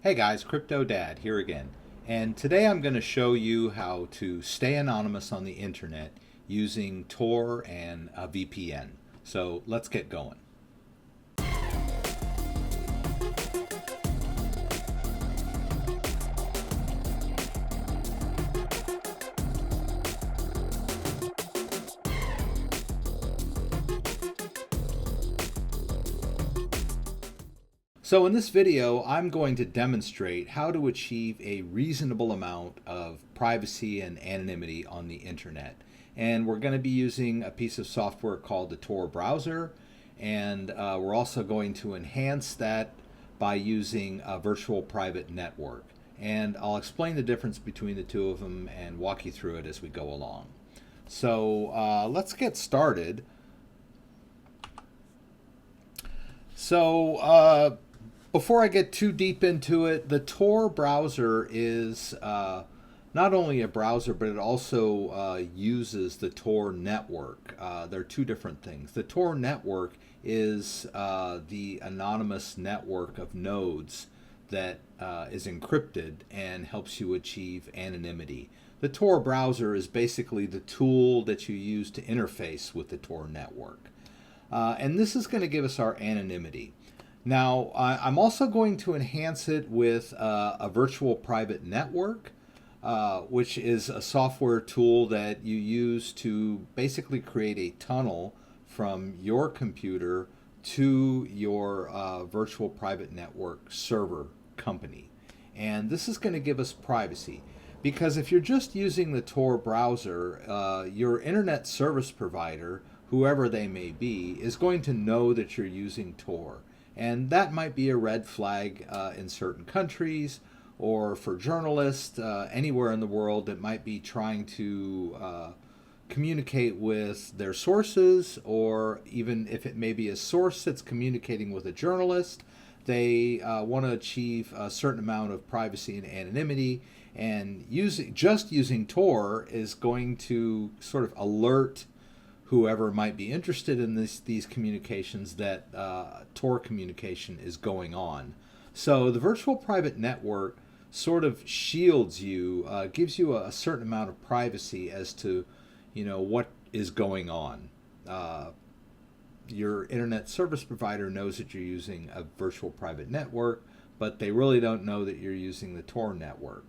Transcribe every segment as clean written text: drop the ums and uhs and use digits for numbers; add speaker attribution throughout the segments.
Speaker 1: Hey guys, CryptoDad here again. And today I'm going to show you how to stay anonymous on the internet using Tor and a VPN. So let's get going. So in this video, I'm going to demonstrate how to achieve a reasonable amount of privacy and anonymity on the internet. And we're going to be using a piece of software called the Tor browser. And we're also going to enhance that by using a virtual private network. And I'll explain the difference between the two of them and walk you through it as we go along. So let's get started. So before I get too deep into it, the Tor browser is not only a browser, but it also uses the Tor network. They're two different things. The Tor network is the anonymous network of nodes that is encrypted and helps you achieve anonymity. The Tor browser is basically the tool that you use to interface with the Tor network. And this is going to give us our anonymity. Now, I'm also going to enhance it with a virtual private network, which is a software tool that you use to basically create a tunnel from your computer to your virtual private network server company. And this is going to give us privacy. Because if you're just using the Tor browser, your internet service provider, whoever they may be, is going to know that you're using Tor. And that might be a red flag in certain countries, or for journalists anywhere in the world that might be trying to communicate with their sources, or even if it may be a source that's communicating with a journalist, they want to achieve a certain amount of privacy and anonymity. And just using Tor is going to sort of alert whoever might be interested in these communications that Tor communication is going on. So the virtual private network sort of shields you, gives you a certain amount of privacy as to, what is going on. Your internet service provider knows that you're using a virtual private network, but they really don't know that you're using the Tor network.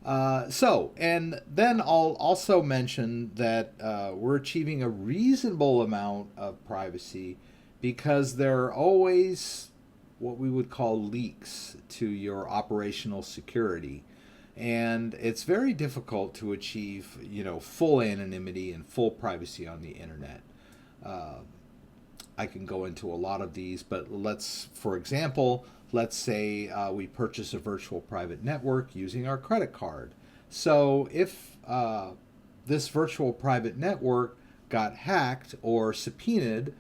Speaker 1: And then I'll also mention that we're achieving a reasonable amount of privacy because there are always what we would call leaks to your operational security. And it's very difficult to achieve, full anonymity and full privacy on the internet. I can go into a lot of these, but for example, let's say we purchase a virtual private network using our credit card. So if this virtual private network got hacked or subpoenaed,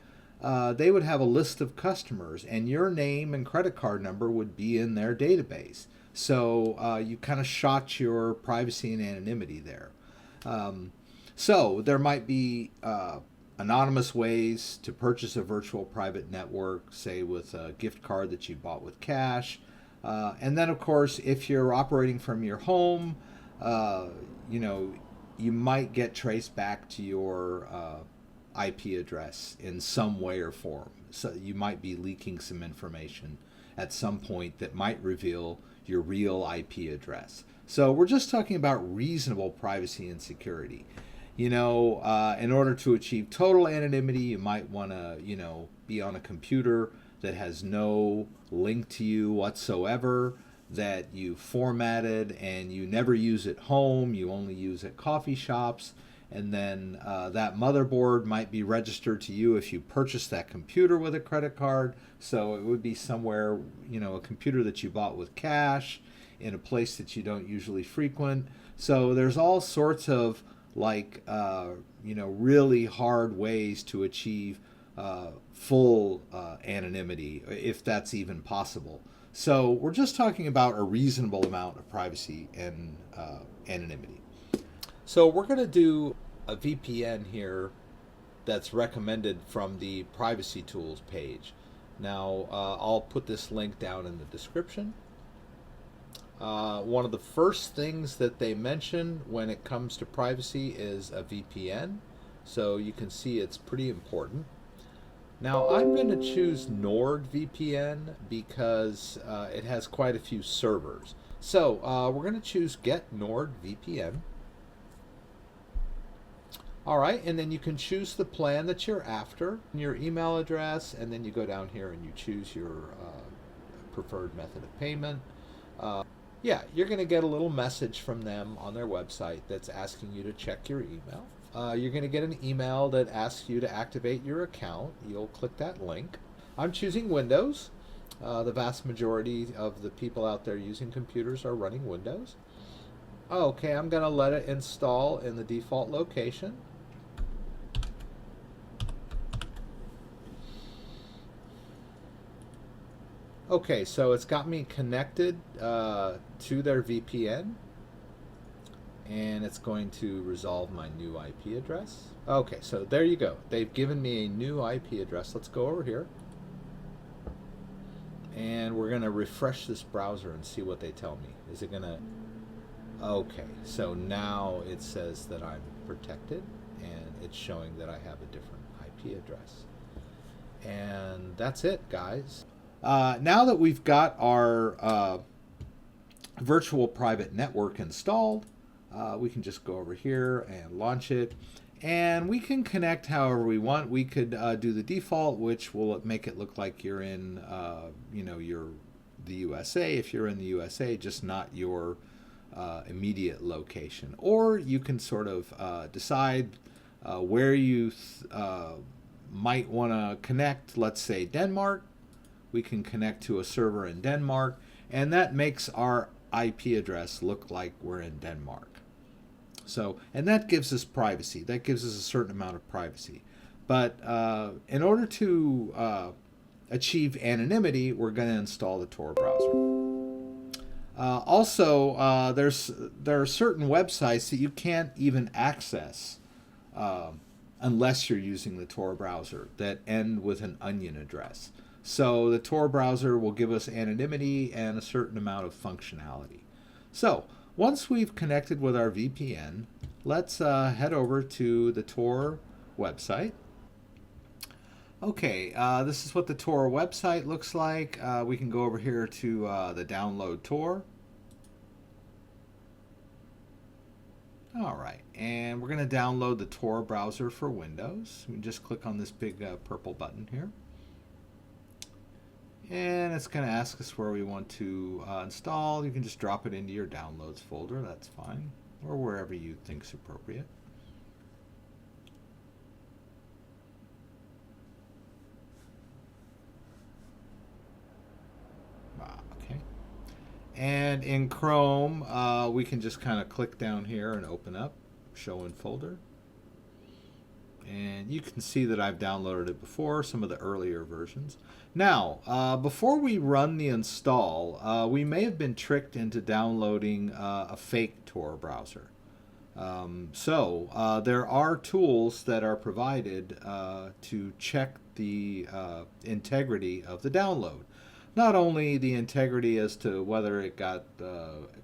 Speaker 1: they would have a list of customers, and your name and credit card number would be in their database. So you kind of shot your privacy and anonymity there. So there might be anonymous ways to purchase a virtual private network, say with a gift card that you bought with cash. And then, of course, if you're operating from your home, you might get traced back to your IP address in some way or form. So you might be leaking some information at some point that might reveal your real IP address. So we're just talking about reasonable privacy and security. In order to achieve total anonymity, you might want to, be on a computer that has no link to you whatsoever, that you formatted and you never use at home, you only use at coffee shops. And then that motherboard might be registered to you if you purchased that computer with a credit card. So it would be somewhere, a computer that you bought with cash in a place that you don't usually frequent. So there's all sorts of really hard ways to achieve full anonymity, if that's even possible. So we're just talking about a reasonable amount of privacy and anonymity. So we're going to do a VPN here that's recommended from the Privacy Tools page. Now, I'll put this link down in the description. One of the first things that they mention when it comes to privacy is a VPN. So you can see it's pretty important. Now I'm going to choose NordVPN because it has quite a few servers. So we're going to choose Get NordVPN. All right, and then you can choose the plan that you're after, your email address, and then you go down here and you choose your preferred method of payment. Yeah, you're going to get a little message from them on their website that's asking you to check your email. You're going to get an email that asks you to activate your account. You'll click that link. I'm choosing Windows. The vast majority of the people out there using computers are running Windows. Okay, I'm going to let it install in the default location. Okay, so it's got me connected to their VPN, and it's going to resolve my new IP address. Okay, so there you go. They've given me a new IP address. Let's go over here, and we're going to refresh this browser and see what they tell me. Is it going to... Okay, so now it says that I'm protected, and it's showing that I have a different IP address. And that's it, guys. Now that we've got our virtual private network installed, we can just go over here and launch it, and we can connect however we want. We could do the default, which will make it look like you're in, you're the USA. If you're in the USA, just not your immediate location. Or you can sort of decide where you might want to connect. Let's say Denmark. We can connect to a server in Denmark, and that makes our IP address look like we're in Denmark. So, and that gives us privacy. That gives us a certain amount of privacy. But in order to achieve anonymity, we're going to install the Tor browser. Also, there are certain websites that you can't even access unless you're using the Tor browser that end with an onion address. So the Tor browser will give us anonymity and a certain amount of functionality. So once we've connected with our VPN, let's head over to the Tor website. Okay, this is what the Tor website looks like. We can go over here to the download Tor. All right, and we're going to download the Tor browser for Windows. We can just click on this big purple button here. And it's going to ask us where we want to install. You can just drop it into your downloads folder. That's fine. Or wherever you think is appropriate. Okay. And in Chrome, we can just kind of click down here and open up Show in Folder. And you can see that I've downloaded it before, some of the earlier versions. Now, before we run the install, we may have been tricked into downloading a fake Tor browser. There are tools that are provided to check the integrity of the download. Not only the integrity as to whether it got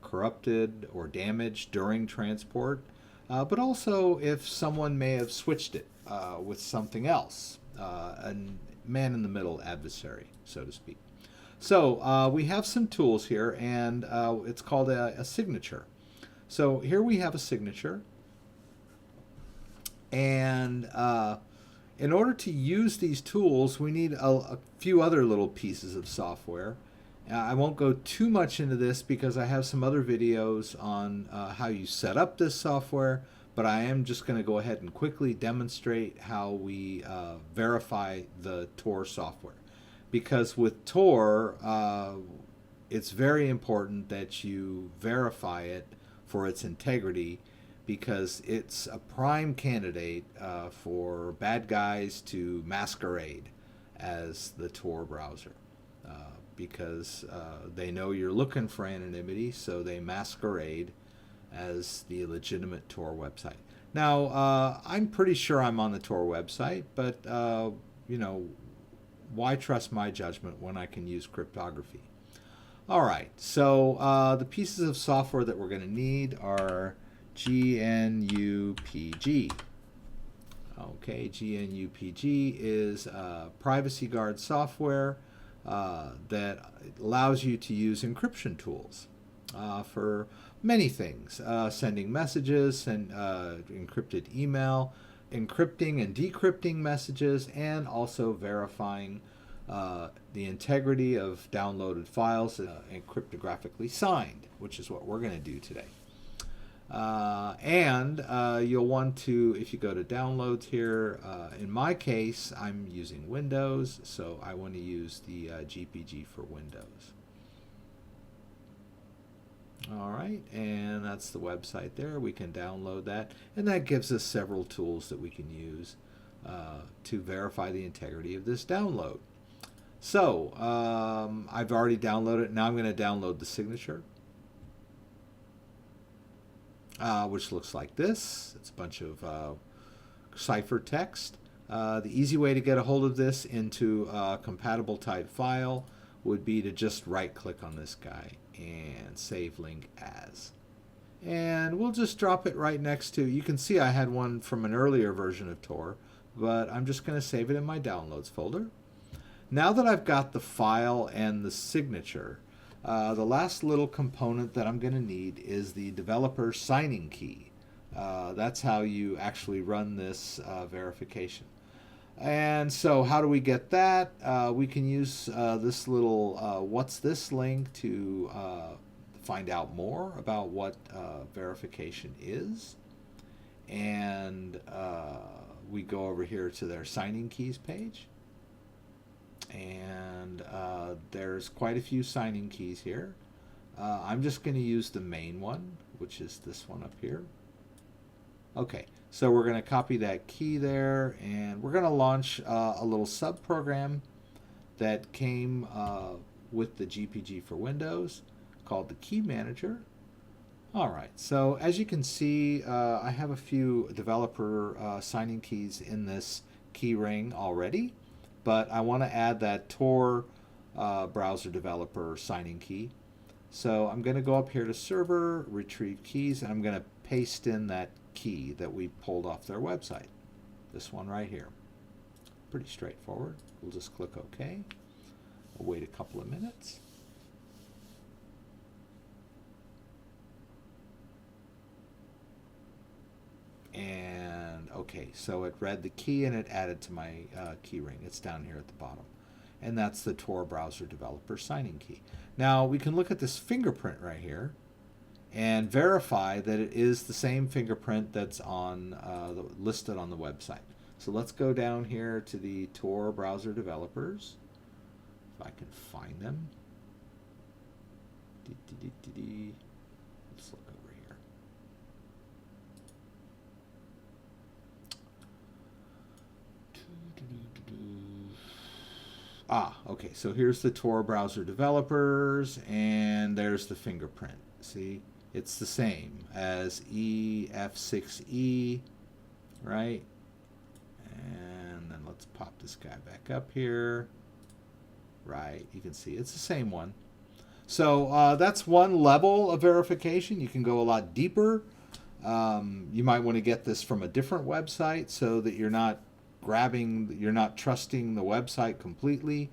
Speaker 1: corrupted or damaged during transport, but also if someone may have switched it with something else, a man-in-the-middle adversary, so to speak. So we have some tools here, and it's called a signature. So here we have a signature, and in order to use these tools, we need a few other little pieces of software. I won't go too much into this because I have some other videos on how you set up this software, but I am just going to go ahead and quickly demonstrate how we verify the Tor software. Because with Tor, it's very important that you verify it for its integrity, because it's a prime candidate for bad guys to masquerade as the Tor browser. Because they know you're looking for anonymity, so they masquerade as the legitimate Tor website. Now, I'm pretty sure I'm on the Tor website, but why trust my judgment when I can use cryptography? All right, so the pieces of software that we're going to need are GNUPG. Okay, GNUPG is privacy guard software that allows you to use encryption tools for many things, sending messages and encrypted email, encrypting and decrypting messages, and also verifying the integrity of downloaded files and cryptographically signed, which is what we're going to do today. You'll want to, if you go to downloads here, in my case, I'm using Windows, so I want to use the GPG for Windows. All right, and that's the website there. We can download that, and that gives us several tools that we can use to verify the integrity of this download. So I've already downloaded it. Now I'm going to download the signature, which looks like this. It's a bunch of ciphertext. The easy way to get a hold of this into a compatible type file would be to just right-click on this guy and save link as. And we'll just drop it right next to, you can see I had one from an earlier version of Tor, but I'm just going to save it in my downloads folder. Now that I've got the file and the signature, the last little component that I'm going to need is the developer signing key. That's how you actually run this verification. And so how do we get that? We can use this little what's this link to find out more about what verification is. And we go over here to their signing keys page. And there's quite a few signing keys here. I'm just going to use the main one, which is this one up here. Okay, so we're going to copy that key there, and we're going to launch a little sub-program that came with the GPG for Windows called the Key Manager. All right, so as you can see, I have a few developer signing keys in this key ring already, but I want to add that Tor browser developer signing key. So I'm going to go up here to Server, Retrieve Keys, and I'm going to paste in that key that we pulled off their website. This one right here. Pretty straightforward. We'll just click OK. We'll wait a couple of minutes. And okay, so it read the key and it added to my key ring. It's down here at the bottom. And that's the Tor browser developer signing key. Now we can look at this fingerprint right here and verify that it is the same fingerprint that's on listed on the website. So let's go down here to the Tor browser developers, if I can find them. Let's look over here. Okay, so here's the Tor browser developers, and there's the fingerprint. See? It's the same as EF6E, right? And then let's pop this guy back up here. Right, you can see it's the same one. So that's one level of verification. You can go a lot deeper. You might want to get this from a different website so that you're not trusting the website completely.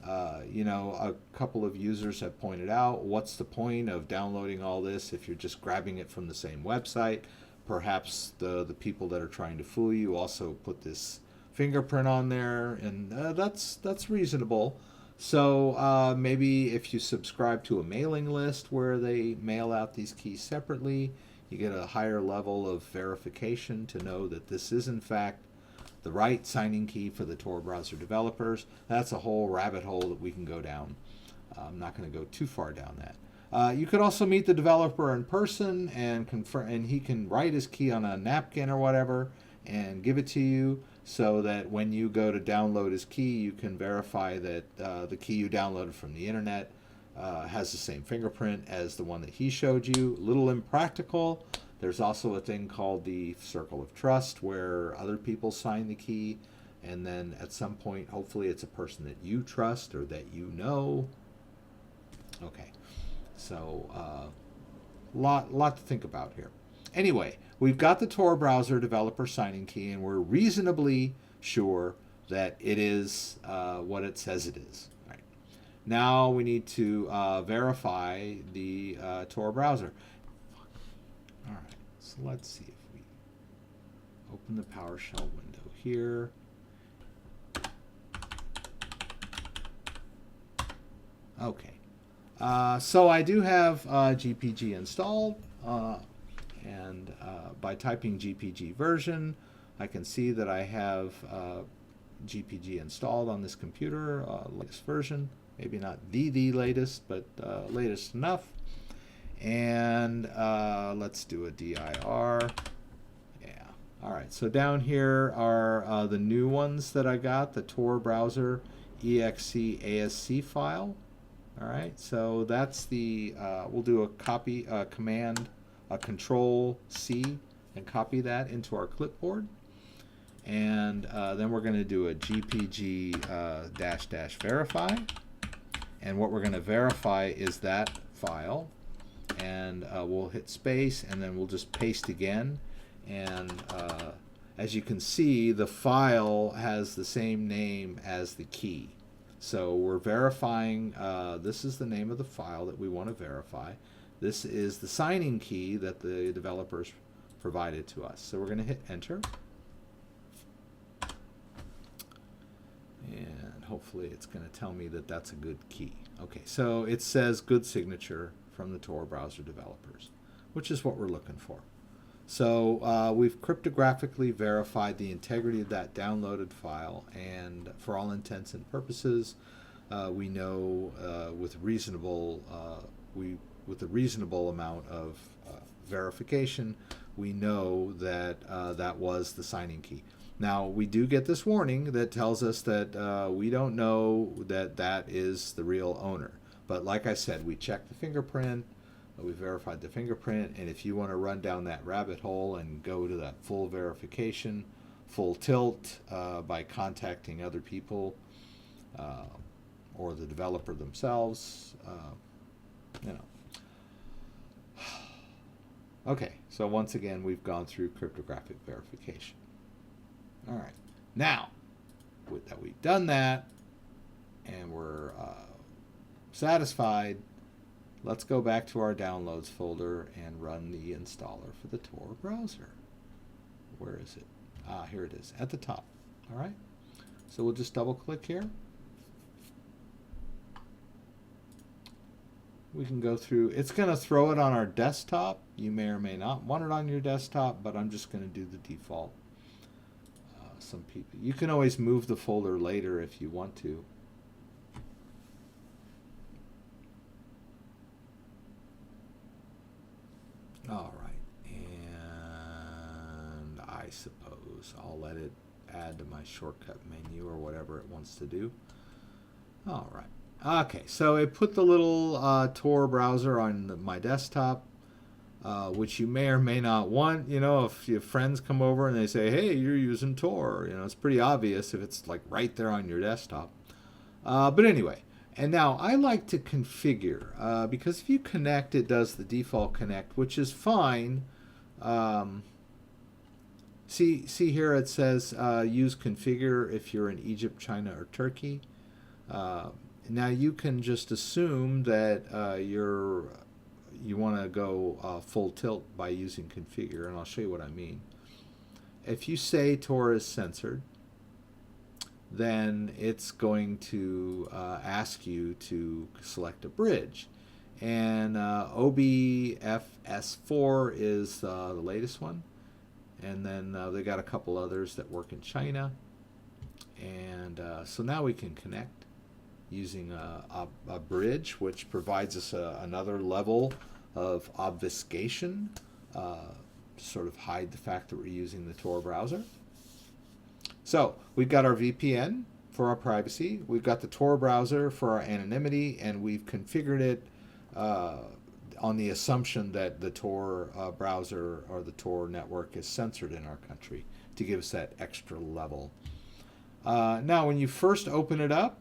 Speaker 1: A couple of users have pointed out, what's the point of downloading all this if you're just grabbing it from the same website? Perhaps the people that are trying to fool you also put this fingerprint on there, and that's reasonable. So maybe if you subscribe to a mailing list where they mail out these keys separately, you get a higher level of verification to know that this is in fact the right signing key for the Tor browser developers. That's a whole rabbit hole that we can go down. I'm not going to go too far down that. You could also meet the developer in person and confirm, and he can write his key on a napkin or whatever and give it to you, so that when you go to download his key, you can verify that the key you downloaded from the internet has the same fingerprint as the one that he showed you. A little impractical. There's also a thing called the circle of trust where other people sign the key, and then at some point, hopefully it's a person that you trust or that you know. Okay, So lot to think about here. Anyway, we've got the Tor browser developer signing key, and we're reasonably sure that it is what it says it is. Right. Now we need to verify the Tor browser. All right, so let's see if we open the PowerShell window here. Okay, so I do have GPG installed, and by typing GPG version, I can see that I have GPG installed on this computer, latest version, maybe not the latest, but latest enough. And let's do a dir. Yeah. All right, so down here are the new ones that I got, the Tor browser exe ASC file. All right, so that's the, we'll do a copy, command, control C, and copy that into our clipboard. And then we're going to do a gpg -- verify. And what we're going to verify is that file. And we'll hit space, and then we'll just paste again. And as you can see, the file has the same name as the key. So we're verifying, this is the name of the file that we want to verify. This is the signing key that the developers provided to us. So we're going to hit enter. And hopefully it's going to tell me that that's a good key. Okay, so it says good signature from the Tor browser developers, which is what we're looking for. So we've cryptographically verified the integrity of that downloaded file, and for all intents and purposes, we know with a reasonable amount of verification, we know that that was the signing key. Now, we do get this warning that tells us that we don't know that that is the real owner. But like I said, we checked the fingerprint, we verified the fingerprint, and if you want to run down that rabbit hole and go to that full verification, full tilt by contacting other people or the developer themselves, you know. Okay, so once again, we've gone through cryptographic verification. All right, now that we've done that and we're satisfied, let's go back to our downloads folder and run the installer for the Tor browser. Where is it? Ah, here it is at the top. All right, so we'll just double click here. We can go through, it's going to throw it on our desktop. You may or may not want it on your desktop, but I'm just going to do the default. Some people, you can always move the folder later if you want to. All right, and I suppose I'll let it add to my shortcut menu or whatever it wants to do. All right. Okay, so it put the little Tor browser on my desktop, which you may or may not want. You know, if your friends come over and they say, hey, you're using Tor, you know, it's pretty obvious if it's like right there on your desktop. But anyway, and now I like to configure, because if you connect, it does the default connect, which is fine. See here it says use configure if you're in Egypt, China, or Turkey. Now you can just assume that you want to go full tilt by using configure, and I'll show you what I mean. If you say Tor is censored, then it's going to ask you to select a bridge. And OBFS4 is the latest one. And then they got a couple others that work in China. And so now we can connect using a bridge, which provides us another level of obfuscation to sort of hide the fact that we're using the Tor browser. So we've got our VPN for our privacy, we've got the Tor browser for our anonymity, and we've configured it on the assumption that the Tor browser or the Tor network is censored in our country to give us that extra level. Now when you first open it up,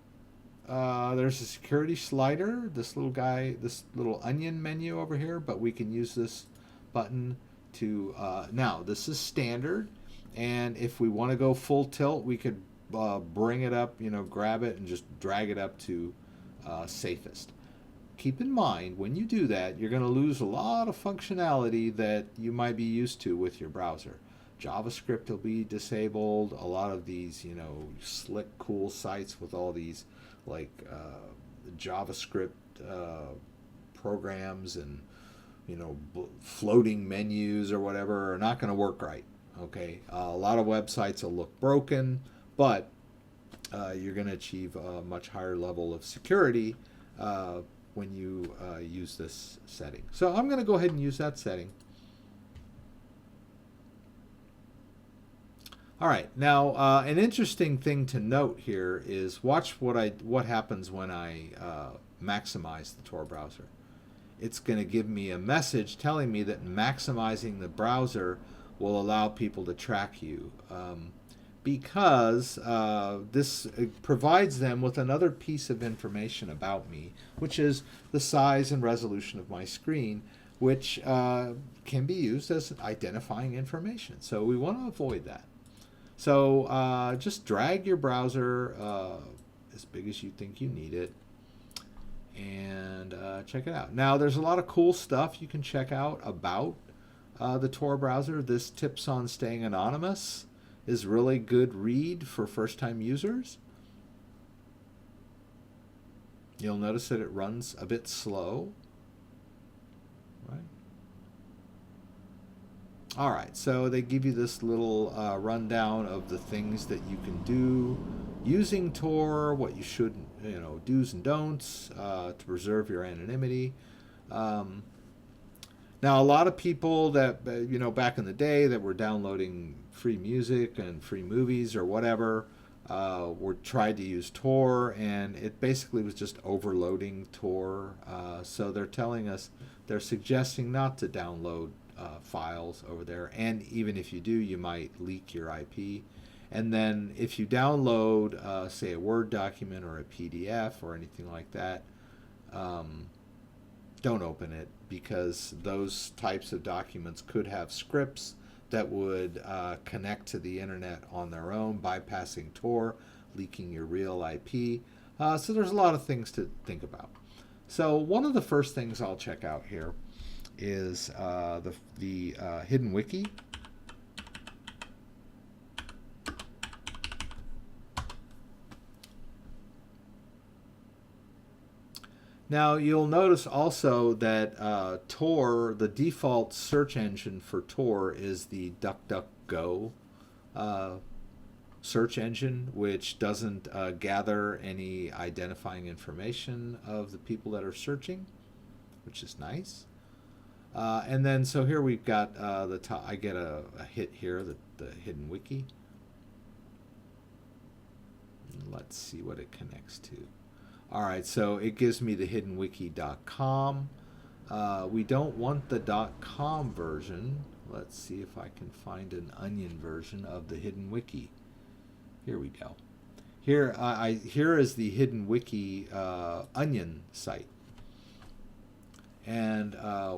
Speaker 1: there's a security slider, this little guy, this little onion menu over here, but we can use this button to, now this is standard, and if we want to go full tilt, we could bring it up, grab it and just drag it up to safest. Keep in mind, when you do that, you're going to lose a lot of functionality that you might be used to with your browser. JavaScript will be disabled. A lot of these, slick, cool sites with all these like JavaScript programs and floating menus or whatever are not going to work right. Okay, a lot of websites will look broken, but you're going to achieve a much higher level of security when you use this setting. So I'm going to go ahead and use that setting. All right, now an interesting thing to note here is watch what happens when I maximize the Tor browser. It's going to give me a message telling me that maximizing the browser will allow people to track you, because this provides them with another piece of information about me, which is the size and resolution of my screen, which can be used as identifying information. So we want to avoid that. So just drag your browser as big as you think you need it, and check it out. Now there's a lot of cool stuff you can check out about the Tor browser. This Tips on Staying Anonymous is really good read for first-time users. You'll notice that it runs a bit slow, right? All right, so they give you this little rundown of the things that you can do using Tor, what you should, do's and don'ts to preserve your anonymity. Now, a lot of people that, back in the day that were downloading free music and free movies or whatever, were tried to use Tor, and it basically was just overloading Tor. So they're suggesting not to download files over there, and even if you do, you might leak your IP. And then if you download, say, a Word document or a PDF or anything like that, don't open it, because those types of documents could have scripts that would connect to the internet on their own, bypassing Tor, leaking your real IP. So there's a lot of things to think about. So one of the first things I'll check out here is the hidden wiki. Now you'll notice also that Tor, the default search engine for Tor is the DuckDuckGo search engine, which doesn't gather any identifying information of the people that are searching, which is nice. And then so here we've got the top. I get a hit here, the hidden wiki. Let's see what it connects to. All right, so it gives me the hiddenwiki.com. We don't want the .com version. Let's see if I can find an onion version of the hidden wiki. Here we go. Here is the hidden wiki onion site. And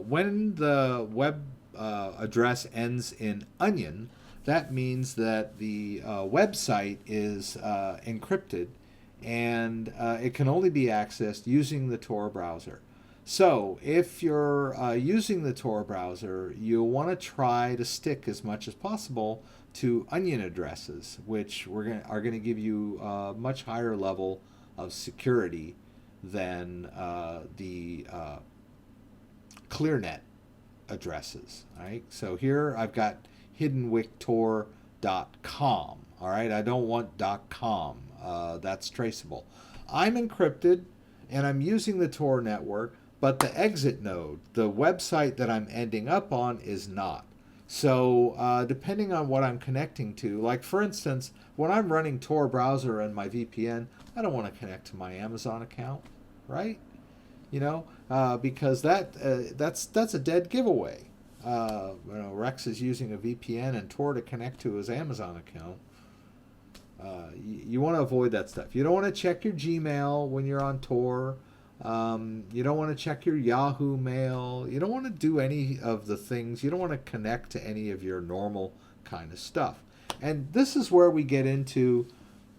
Speaker 1: when the web address ends in onion, that means that the website is encrypted, and it can only be accessed using the Tor browser. So if you're using the Tor browser, you'll want to try to stick as much as possible to onion addresses, which are going to give you a much higher level of security than the ClearNet addresses. All right, so here I've got hiddenwiktor.com. All right, I don't want .com. That's traceable. I'm encrypted, and I'm using the Tor network, but the exit node, the website that I'm ending up on, is not. So depending on what I'm connecting to, like for instance, when I'm running Tor browser and my VPN, I don't want to connect to my Amazon account, right? Because that's a dead giveaway. Rex is using a VPN and Tor to connect to his Amazon account. You want to avoid that stuff. You don't want to check your Gmail when you're on Tor. You don't want to check your Yahoo Mail. You don't want to do any of the things. You don't want to connect to any of your normal kind of stuff. And this is where we get into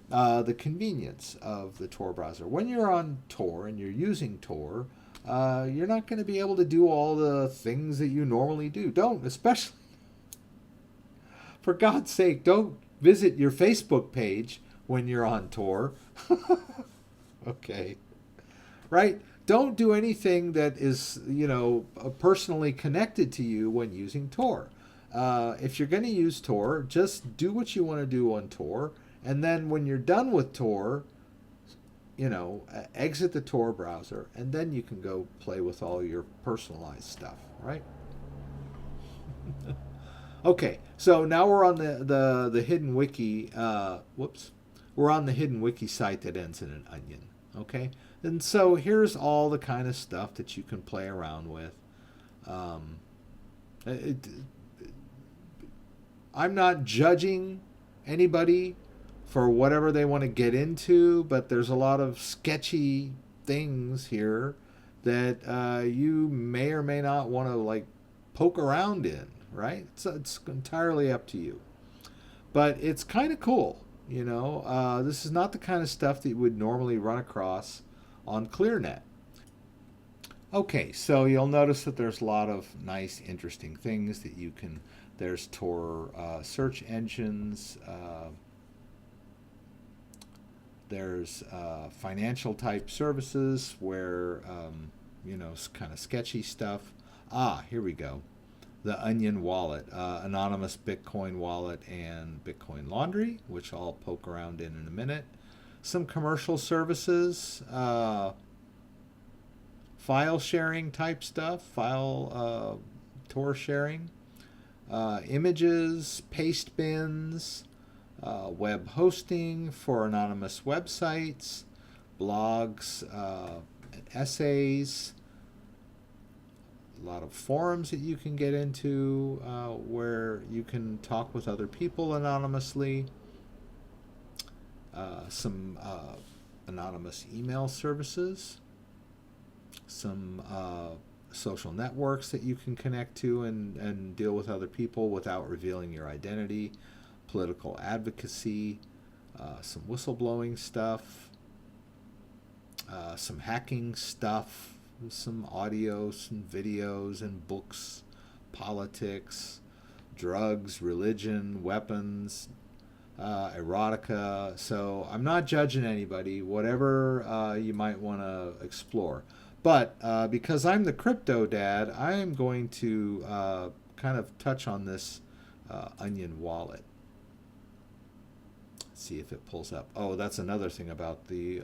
Speaker 1: the convenience of the Tor browser. When you're on Tor and you're using Tor, you're not going to be able to do all the things that you normally do. Don't, especially, for God's sake, don't visit your Facebook page when you're on Tor. Okay. Right? Don't do anything that is, personally connected to you when using Tor. If you're going to use Tor, just do what you want to do on Tor. And then when you're done with Tor, exit the Tor browser, and then you can go play with all your personalized stuff, right? Okay, so now we're on the hidden wiki. We're on the hidden wiki site that ends in an onion. Okay, and so here's all the kind of stuff that you can play around with. I'm not judging anybody for whatever they want to get into, but there's a lot of sketchy things here that you may or may not want to poke around in, right? So it's entirely up to you. But it's kind of cool, This is not the kind of stuff that you would normally run across on ClearNet. Okay, so you'll notice that there's a lot of nice, interesting things that you can. There's Tor search engines. There's financial type services where, kind of sketchy stuff. Here we go. The Onion wallet, anonymous Bitcoin wallet, and Bitcoin laundry, which I'll poke around in a minute. Some commercial services, file sharing type stuff, Tor sharing, images, paste bins, web hosting for anonymous websites, blogs, essays, a lot of forums that you can get into where you can talk with other people anonymously, some anonymous email services, some social networks that you can connect to and deal with other people without revealing your identity, political advocacy, some whistleblowing stuff, some hacking stuff, some audio, some videos and books, politics, drugs, religion, weapons, erotica. So I'm not judging anybody, whatever you might want to explore. But because I'm the CryptoDad, I am going to kind of touch on this Onion wallet. Let's see if it pulls up. Oh, that's another thing about the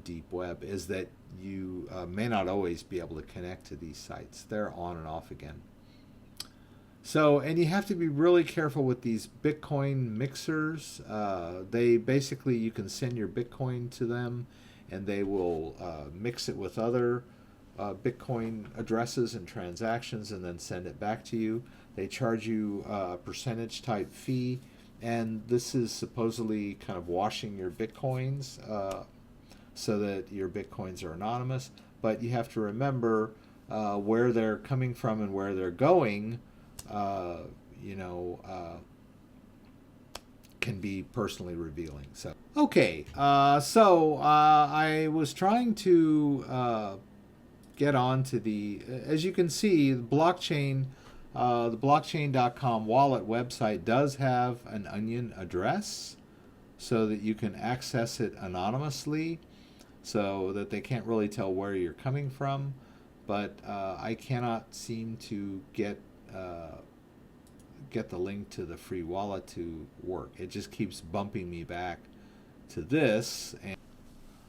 Speaker 1: deep web, is that you may not always be able to connect to these sites. They're on and off again. So, and you have to be really careful with these Bitcoin mixers. They basically, you can send your Bitcoin to them and they will mix it with other Bitcoin addresses and transactions and then send it back to you. They charge you a percentage type fee, and this is supposedly kind of washing your Bitcoins so that your Bitcoins are anonymous. But you have to remember where they're coming from and where they're going, can be personally revealing. So, okay, so I was trying to get on to as you can see, the blockchain, the blockchain.com wallet website does have an Onion address so that you can access it anonymously, so that they can't really tell where you're coming from. But I cannot seem to get the link to the free wallet to work. It just keeps bumping me back to this.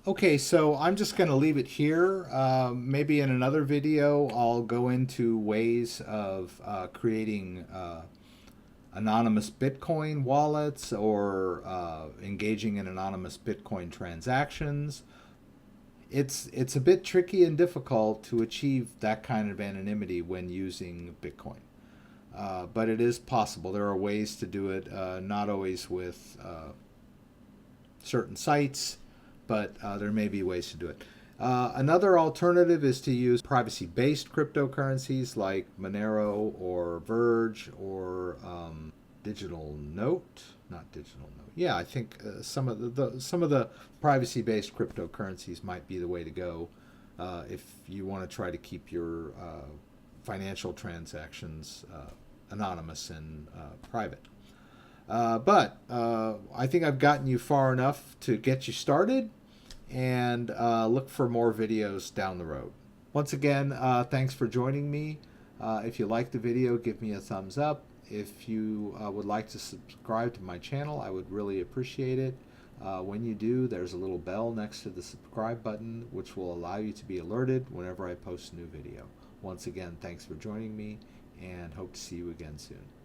Speaker 1: Okay, so I'm just going to leave it here. Maybe in another video I'll go into ways of creating anonymous Bitcoin wallets or engaging in anonymous Bitcoin transactions. It's a bit tricky and difficult to achieve that kind of anonymity when using Bitcoin. But it is possible. There are ways to do it, not always with certain sites, but there may be ways to do it. Another alternative is to use privacy-based cryptocurrencies like Monero or Verge or Digital Note. Not Digital Note. Yeah, I think some of the privacy-based cryptocurrencies might be the way to go if you want to try to keep your financial transactions anonymous and private. But I think I've gotten you far enough to get you started, and look for more videos down the road. Once again, thanks for joining me. If you liked the video, give me a thumbs up. If you would like to subscribe to my channel, I would really appreciate it. When you do, there's a little bell next to the subscribe button, which will allow you to be alerted whenever I post a new video. Once again, thanks for joining me, and hope to see you again soon.